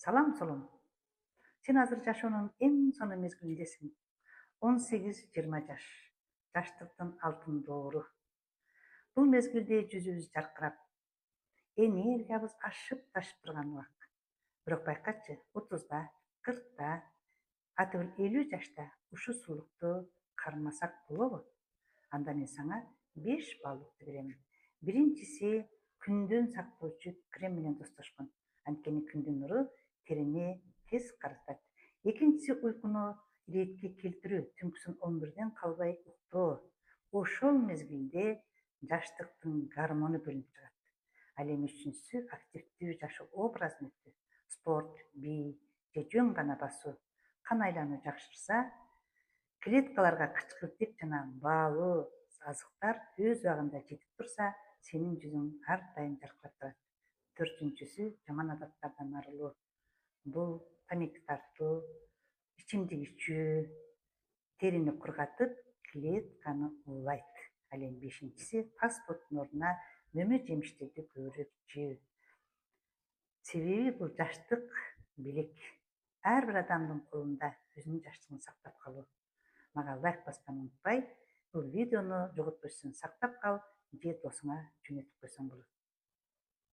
Салам салам. Сен азыр жашоонун эң сонун мезгилиндесиң. 18-20 жаш. Жаштыктын алтын доору. Бул мезгилде жүзүбүз жаркырап, энергиябыз ашып ташып турган убак. Бирок байкачы, 30да, 40да, аты бир 50 жашта ушу сулукту кармасак болобу? Анда мен сага 5 баллыкты беремин. Биринчиси күндөн сактоочу крем менен достошкон. Анткени күндүн нуру терини тез карытат. Экинчиси уйкуну иретке келтирүү, түнкүсүн 11ден калбай уктоо. Ошол мезгилде жаштыктын гормону бөлүнүп чыгат. Ал эми үчүнчүсү активдүү жашоо образын өтүү. Спорт, бий же жөн гана басуу кан айлануу жакшырса, клеткаларга кычкыртек жана баалуу азыктар өз убагында жетип турса, сенин жүзүң ар дайым жаркырап турат. Төртүнчүсү жаман адаттардан арылуу. Бул паник тартуу, ичимдик ичүү терини кургатып, клетканы уулайт. Ал эми бешинчиси фастфудтун ордуна мөмө жемиштерди көбүрөөк жөө. Себеби бул жаштык белек. Ар бир адамдын колунда өзүнүн жаштыгын сактап калуу. Мага лайк баспаны унутпай, бул видеону жоготпош үчүн сактап кал же досуңа жөнөтүп койсоң болот.